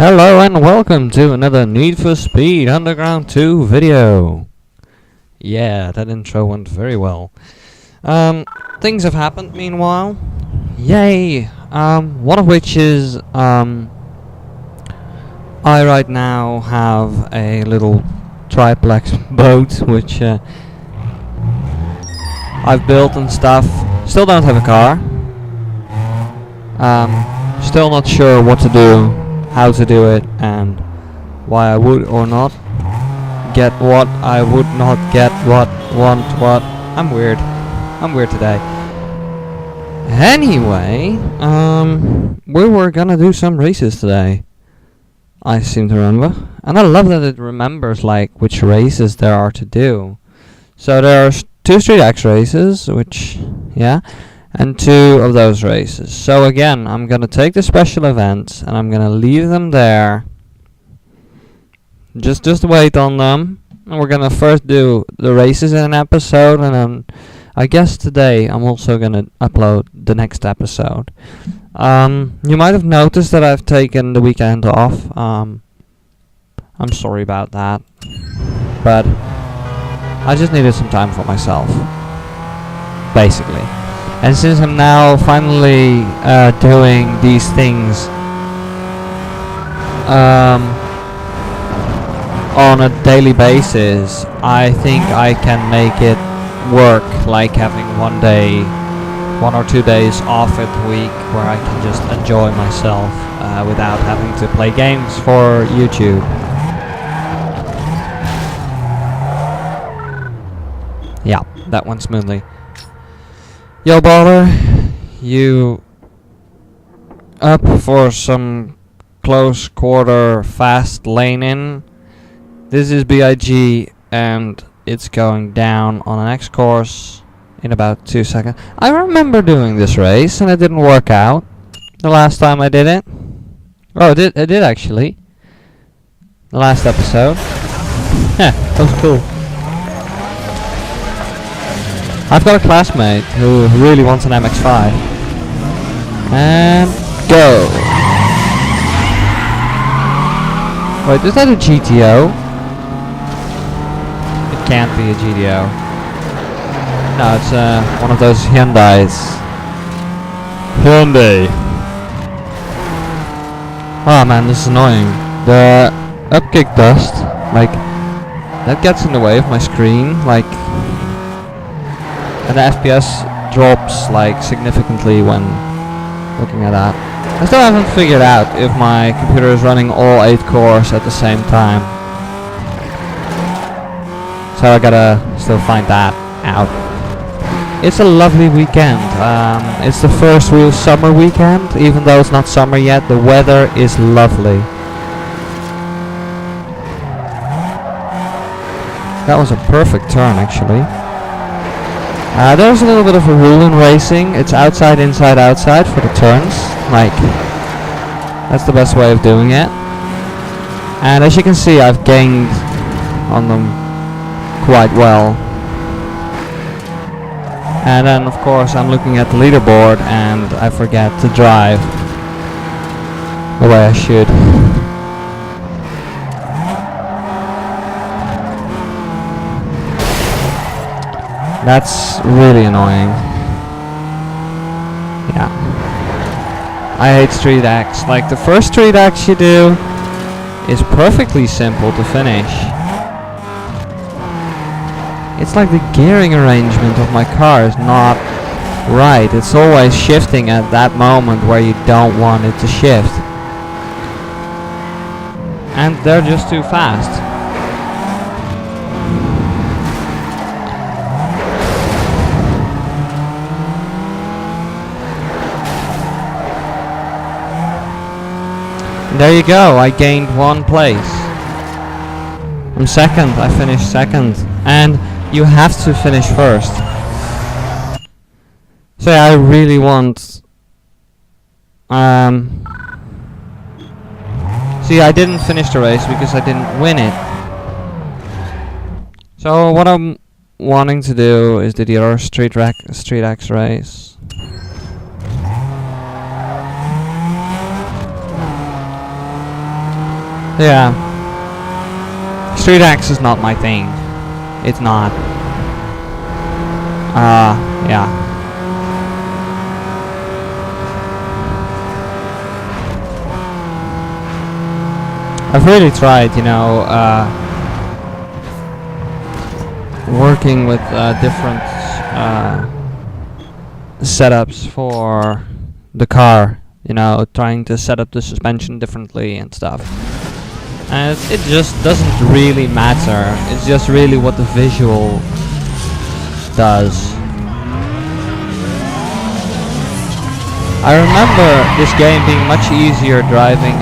Hello and welcome to another Need for Speed Underground 2 video. Yeah, that intro went very well. Things have happened meanwhile. Yay! One of which is, I right now have a little triplex boat which I've built and stuff. Still don't have a car. Still not sure what to do, how to do it, and why I would or not get what I would not get what. I'm weird today. Anyway, we were gonna do some races today, I seem to remember, and I love that it remembers like which races there are to do. So there are 2 Street X races, which, yeah, and 2 of those races. So again, I'm gonna take the special events and I'm gonna leave them there. Just wait on them. And we're gonna first do the races in an episode, and then I guess today I'm also gonna upload the next episode. You might have noticed that I've taken the weekend off. I'm sorry about that, but I just needed some time for myself, basically. And since I'm now finally doing these things on a daily basis, I think I can make it work, like having 1 or 2 days off at the week where I can just enjoy myself without having to play games for YouTube. Yeah, that went smoothly. Yo, baller, you up for some close quarter fast laning? This is BIG and it's going down on the next course in about 2 seconds. I remember doing this race and it didn't work out the last time I did it. Oh, it did actually. The last episode. Yeah, that was cool. I've got a classmate who really wants an MX-5. And go! Wait, is that a GTO? It can't be a GTO. No, it's one of those Hyundais. Hyundai! Oh man, this is annoying. The upkick dust, like, that gets in the way of my screen, like, and the FPS drops like significantly when looking at that. I still haven't figured out if my computer is running all 8 cores at the same time. So I gotta still find that out. It's a lovely weekend. It's the first real summer weekend, even though it's not summer yet. The weather is lovely. That was a perfect turn actually. There's a little bit of a rule in racing. It's outside, inside, outside for the turns. Like, that's the best way of doing it. And as you can see, I've gained on them quite well. And then, of course, I'm looking at the leaderboard and I forget to drive the way I should. That's really annoying. Yeah. I hate Street X. Like, the first Street X you do is perfectly simple to finish. It's like the gearing arrangement of my car is not right. It's always shifting at that moment where you don't want it to shift. And they're just too fast. There you go, I gained 1 place. I'm second, I finished second. And you have to finish first. So yeah, I really want... See, I didn't finish the race because I didn't win it. So what I'm wanting to do is the other Street X race. Yeah. Street X is not my thing. It's not. Yeah. I've really tried, you know, working with different setups for the car, you know, trying to set up the suspension differently and stuff. And it just doesn't really matter. It's just really what the visual does. I remember this game being much easier driving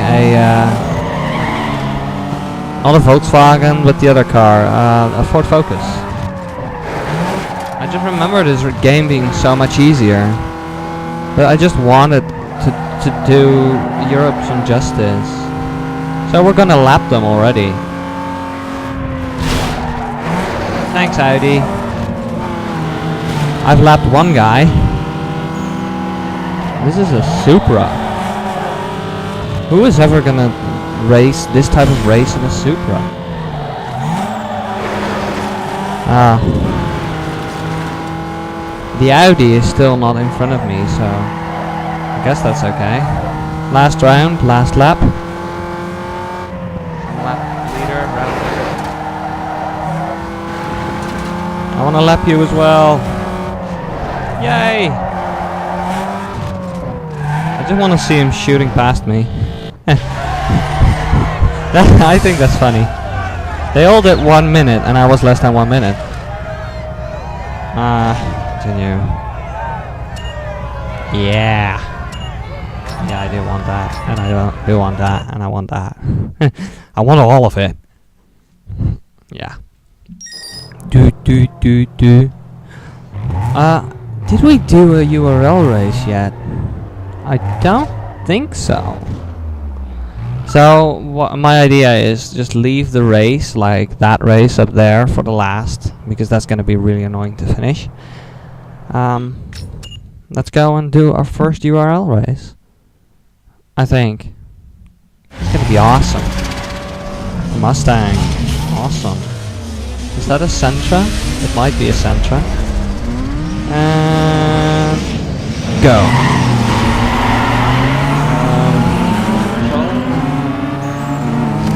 not a Volkswagen, but the other car, a Ford Focus. I just remember this game being so much easier. But I just wanted to do Europe some justice. So we're gonna lap them already. Thanks, Audi. I've lapped one guy. This is a Supra. Who is ever gonna race this type of race in a Supra? The Audi is still not in front of me, so I guess that's okay. Last round, last lap. Lap leader, round leader. I wanna lap you as well. Yay! I just wanna see him shooting past me. I think that's funny. They all did 1 minute and I was less than 1 minute. Continue. Yeah. Yeah, I do want that. And I do want that. And I want that. I want all of it. Yeah. Do. Did we do a URL race yet? I don't think so. So my idea is just leave the race, like that race up there, for the last, because that's gonna be really annoying to finish. Let's go and do our first URL race. I think it's gonna be awesome. Mustang, awesome. Is that a Sentra? It might be a Sentra. And go.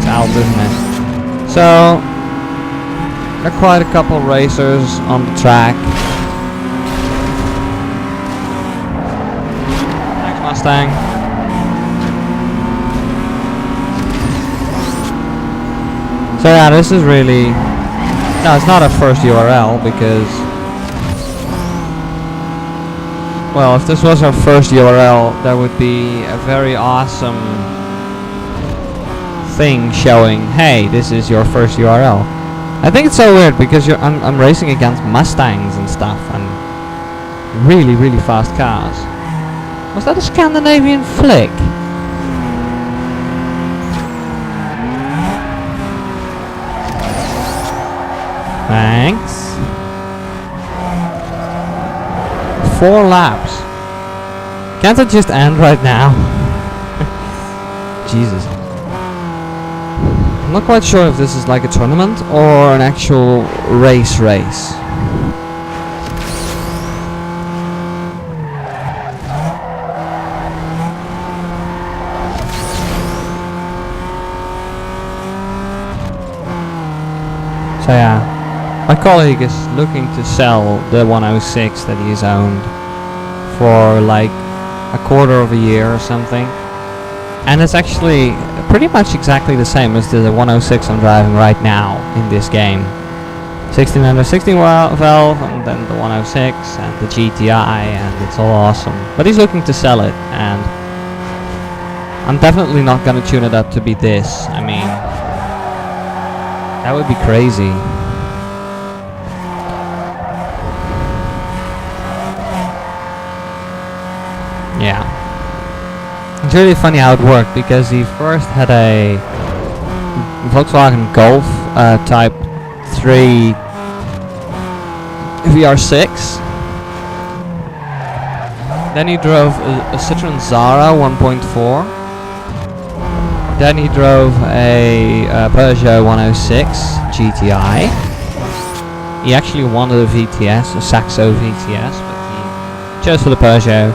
Out, isn't it? So there are quite a couple racers on the track. Thanks, Mustang. So yeah, this is really... No, it's not a first URL because... Well, if this was our first URL, that would be a very awesome thing showing, hey, this is your first URL. I think it's so weird because I'm racing against Mustangs and stuff and really, really fast cars. Was that a Scandinavian flick? Thanks. 4 laps. Can't it just end right now? Jesus. I'm not quite sure if this is like a tournament or an actual race. So yeah, my colleague is looking to sell the 106 that he's owned for like a quarter of a year or something. And it's actually pretty much exactly the same as the 106 I'm driving right now in this game. 1616 valve, and then the 106 and the GTI, and it's all awesome. But he's looking to sell it, and I'm definitely not gonna tune it up to be this. I mean, that would be crazy. Yeah. It's really funny how it worked, because he first had a Volkswagen Golf Type 3 VR6. Then he drove a Citroen Zara 1.4. Then he drove a Peugeot 106 GTI. He actually wanted a VTS, a Saxo VTS, but he chose for the Peugeot.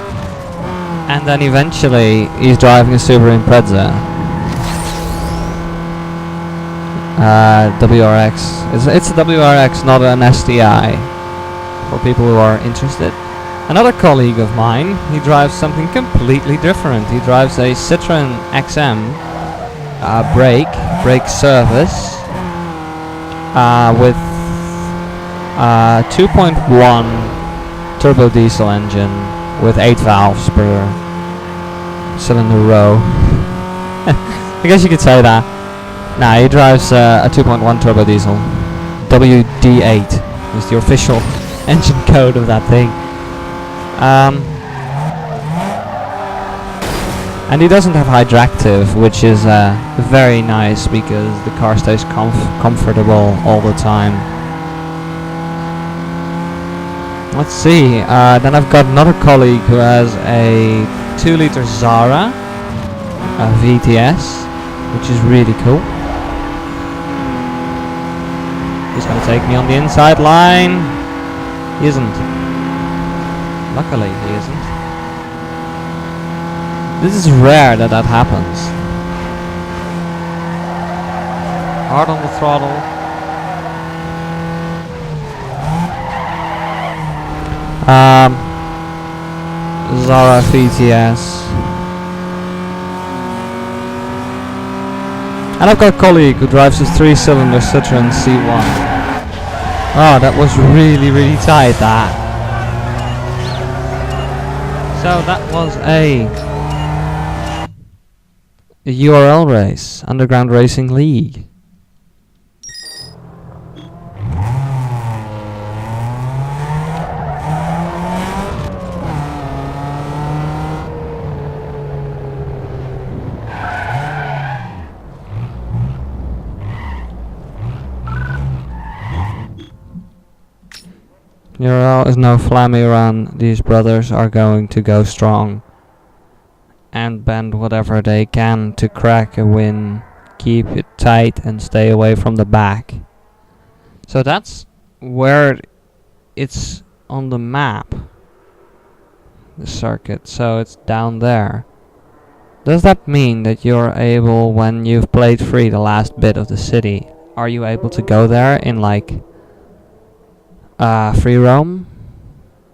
And then eventually he's driving a Subaru Impreza. WRX. It's a WRX, not an STI, for people who are interested. Another colleague of mine, he drives something completely different. He drives a Citroen XM brake service with 2.1 turbo diesel engine with 8 valves per cylinder row. I guess you could say that. Nah, he drives a 2.1 turbo diesel. WD8 is the official engine code of that thing. And he doesn't have Hydractive, which is very nice because the car stays comfortable all the time. Let's see, then I've got another colleague who has a 2-liter Zara VTS, which is really cool. He's going to take me on the inside line. He isn't. Luckily he isn't. This is rare that happens. Hard on the throttle. Zara VTS. And I've got a colleague who drives a 3-cylinder Citroen C1. Oh, that was really tight, that. So that was a URL race, Underground Racing League. URL is no flammy run. These brothers are going to go strong and bend whatever they can to crack a win. Keep it tight and stay away from the back. So that's where it's on the map, the circuit, so it's down there. Does that mean that you're able, when you've played free the last bit of the city, are you able to go there in like free roam?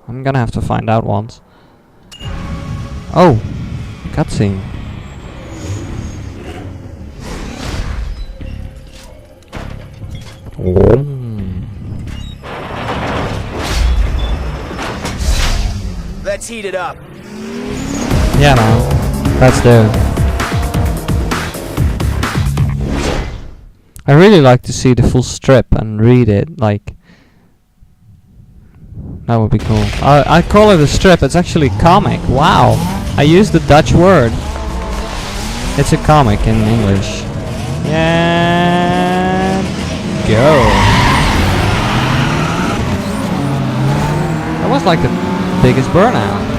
I'm gonna have to find out once. Oh, cutscene. Let's heat it up. Yeah, man. Let's do it. I really like to see the full strip and read it, like. That would be cool. I call it a strip, it's actually comic. Wow. I used the Dutch word. It's a comic in English. And go. That was like the biggest burnout.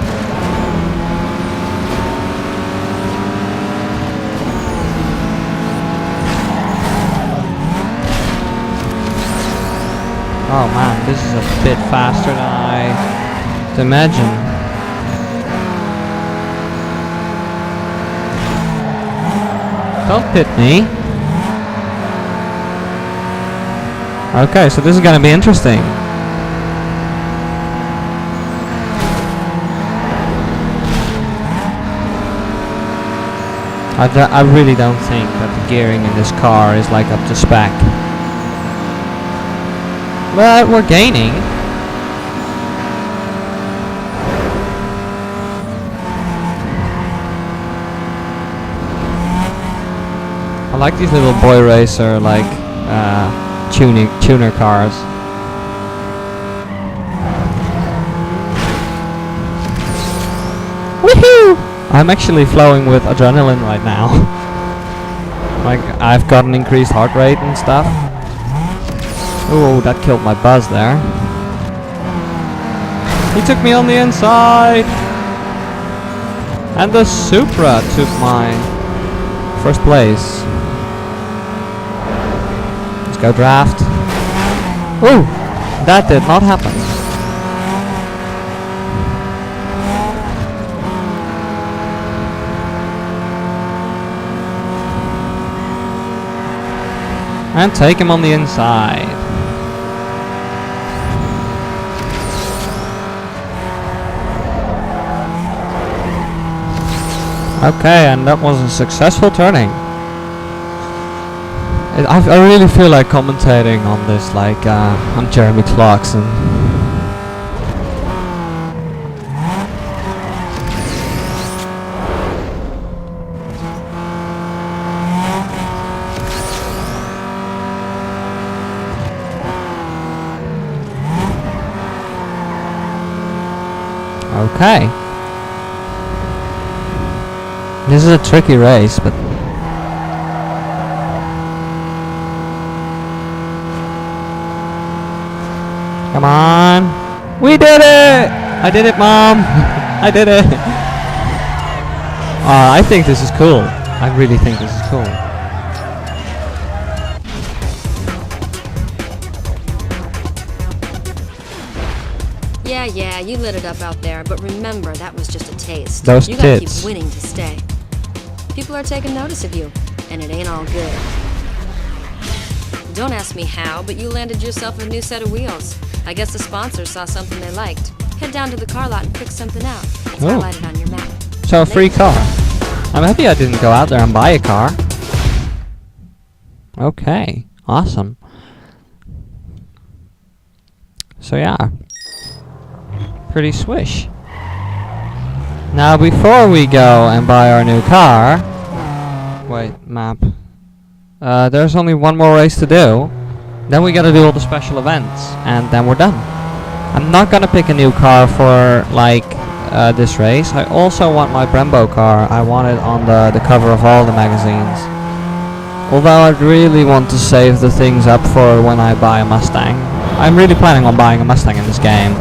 Oh man, this is a bit faster than I imagined. Don't pit me. Okay, so this is gonna be interesting. I really don't think that the gearing in this car is like up to spec. But we're gaining. I like these little boy racer like tuner cars. Woohoo! I'm actually flowing with adrenaline right now. Like I've got an increased heart rate and stuff. Oh, that killed my buzz there. He took me on the inside. And the Supra took my first place. Let's go draft. Ooh, that did not happen. And take him on the inside. Okay, and that was a successful turning. I really feel like commentating on this, like I'm Jeremy Clarkson. Okay. This is a tricky race, but come on. We did it! I did it, Mom! I did it! I think this is cool. I really think this is cool. Yeah, you lit it up out there, but remember, that was just a taste. Those you gotta tits. keep winning to stay. People are taking notice of you, and it ain't all good. Don't ask me how, but you landed yourself a new set of wheels. I guess the sponsor saw something they liked. Head down to the car lot and pick something out. It's Oh. highlighted on your map. So a free car. I'm happy I didn't go out there and buy a car. Okay, awesome. So yeah. Pretty swish. Now before we go and buy our new car, wait, map. There's only one more race to do. Then we gotta do all the special events, and then we're done. I'm not gonna pick a new car for like this race. I also want my Brembo car. I want it on the cover of all the magazines. Although I really want to save the things up for when I buy a Mustang. I'm really planning on buying a Mustang in this game.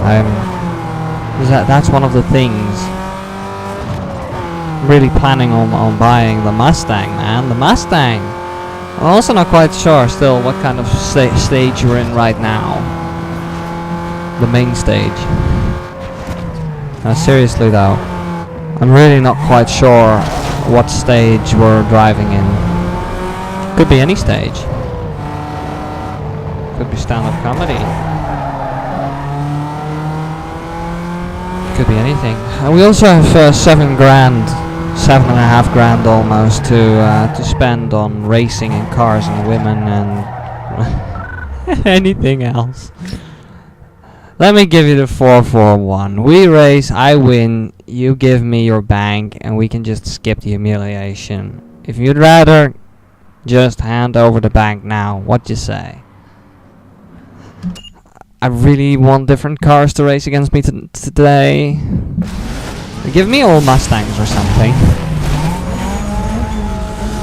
That's one of the things. I'm really planning on buying the Mustang, man. The Mustang! I'm also not quite sure still what kind of stage we're in right now. The main stage. Seriously though, I'm really not quite sure what stage we're driving in. Could be any stage. Could be stand-up comedy. Could be anything. We also have 7 grand, 7.5 grand almost to spend on racing and cars and women and anything else. Let me give you the 4-4-1. We race, I win, you give me your bank, and we can just skip the humiliation. If you'd rather, just hand over the bank now. What you say? I really want different cars to race against me today. Give me all Mustangs or something.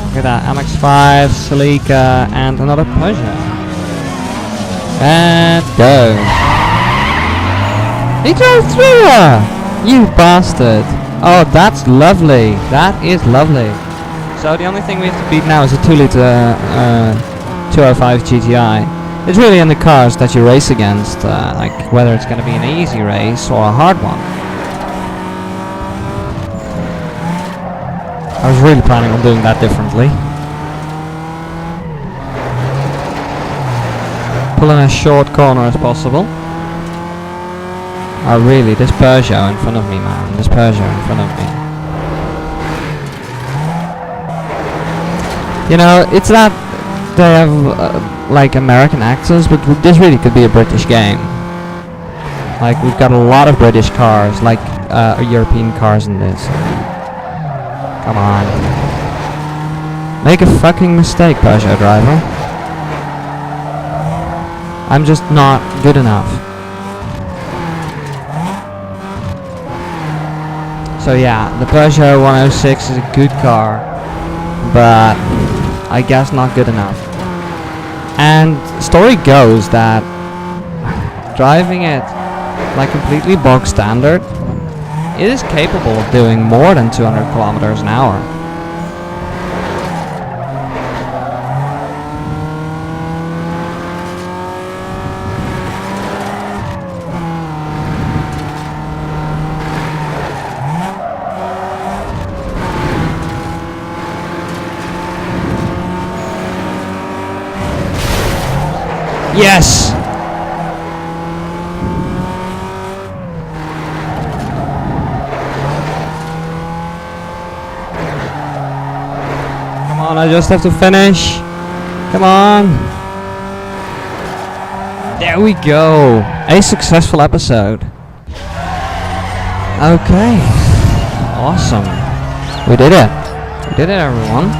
Look at that, MX-5, Celica, and another Peugeot. And go. He drove through her! You bastard. Oh, that's lovely. That is lovely. So the only thing we have to beat now is a 2-litre 205 GTI. It's really in the cars that you race against, like whether it's going to be an easy race or a hard one. I was really planning on doing that differently. Pull in a short corner as possible. Oh really, this Peugeot in front of me, man. This Peugeot in front of me. You know, it's that they have like American accents, but this really could be a British game. Like, we've got a lot of British cars, like European cars in this. Come on. Make a fucking mistake, Peugeot driver. I'm just not good enough. So yeah, the Peugeot 106 is a good car, but I guess not good enough. And story goes that driving it like completely bog standard, it is capable of doing more than 200 kilometers an hour. Yes! Come on, I just have to finish. Come on. There we go. A successful episode. Okay. Awesome. We did it. We did it, everyone.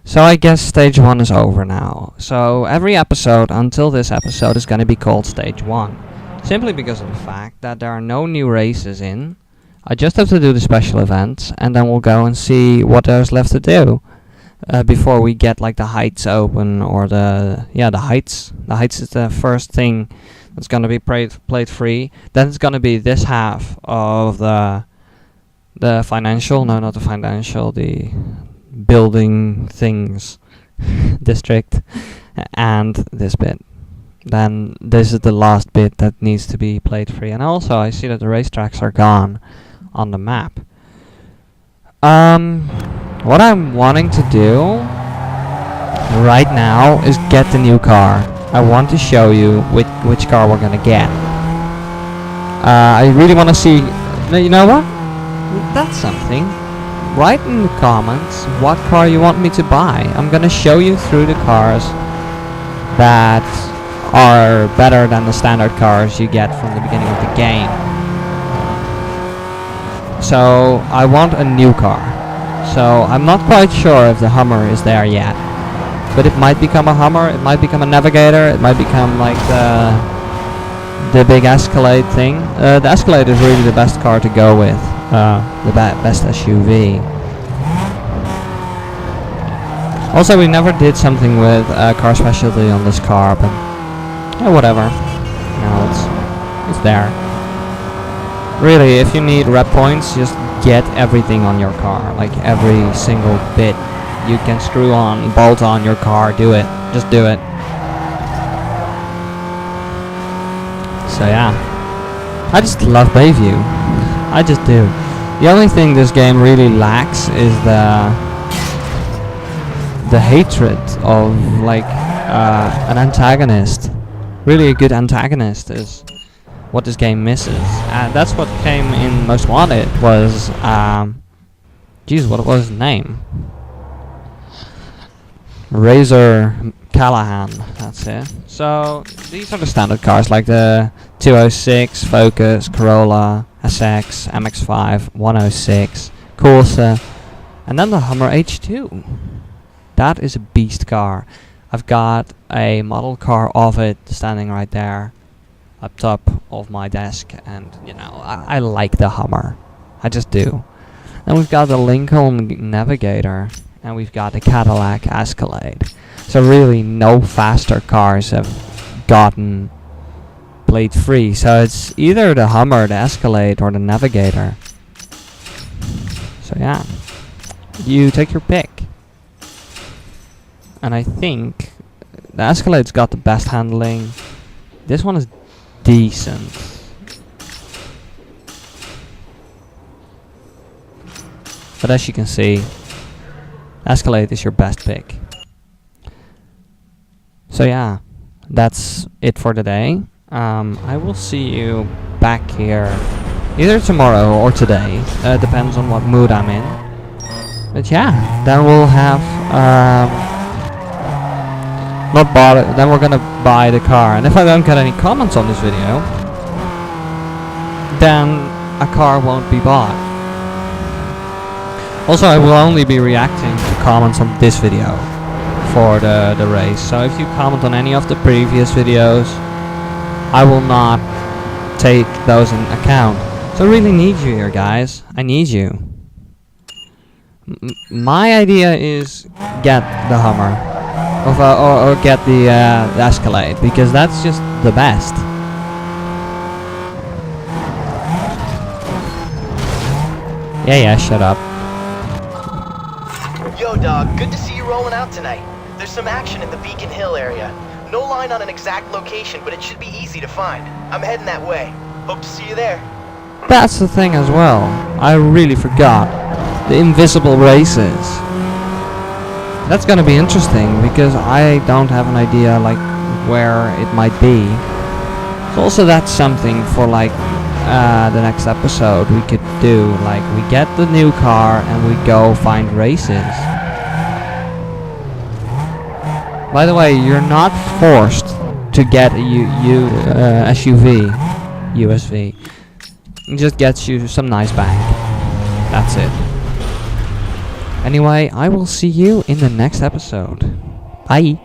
So I guess stage 1 is over now. So every episode until this episode is going to be called stage 1. Simply because of the fact that there are no new races in. I just have to do the special events and then we'll go and see what there's left to do. Before we get like the heights open or the heights. The heights is the first thing that's going to be played free. Then it's going to be this half of the financial, no, not the financial, the building things district, and this bit. Then this is the last bit that needs to be played free. And also I see that the racetracks are gone on the map. What I'm wanting to do right now is get the new car. I want to show you which car we're gonna get. I really want to see. You know what? That's something. Write in the comments what car you want me to buy. I'm gonna show you through the cars that are better than the standard cars you get from the beginning of the game. So I want a new car. So I'm not quite sure if the Hummer is there yet. But it might become a Hummer, it might become a Navigator, it might become like the big Escalade thing. The Escalade is really the best car to go with. The best SUV. Also, we never did something with car specialty on this car, but whatever. No, it's there. Really, if you need rep points, just get everything on your car, like every single bit you can screw on, bolt on your car. Do it. Just do it. So yeah, I just love Bayview. I just do. The only thing this game really lacks is the hatred of like an antagonist. Really, a good antagonist is what this game misses, and that's what came in Most Wanted. Was geez, what was his name? Razor Callahan. That's it. So these are the standard cars, like the 206, Focus, Corolla, SX, MX-5, 106, Corsa, and then the Hummer H2. That is a beast car. I've got a model car of it standing right there up top of my desk, and you know, I like the Hummer. I just do. Then we've got the Lincoln Navigator, and we've got the Cadillac Escalade. So really no faster cars have gotten played free. So it's either the Hummer, the Escalade, or the Navigator. So yeah, you take your pick. And I think the Escalade's got the best handling. This one is decent. But as you can see, Escalade is your best pick. So yeah, that's it for today. I will see you back here either tomorrow or today. Depends on what mood I'm in. But yeah, then we'll have then we're gonna buy the car. And if I don't get any comments on this video, then a car won't be bought. Also, I will only be reacting to comments on this video for the race. So if you comment on any of the previous videos, I will not take those in account. So I really need you here, guys. I need you. My idea is get the Hummer, or get the Escalade, because that's just the best. Yeah, shut up. Yo, dog, good to see you rolling out tonight. There's some action in the Beacon Hill area. No line on an exact location, but it should be easy to find. I'm heading that way. Hope to see you there. That's the thing as well. I really forgot. The invisible races. That's gonna be interesting because I don't have an idea like where it might be. So also that's something for like the next episode we could do. Like we get the new car and we go find races. By the way, you're not forced to get a SUV, USV. It just gets you some nice bang. That's it. Anyway, I will see you in the next episode. Bye.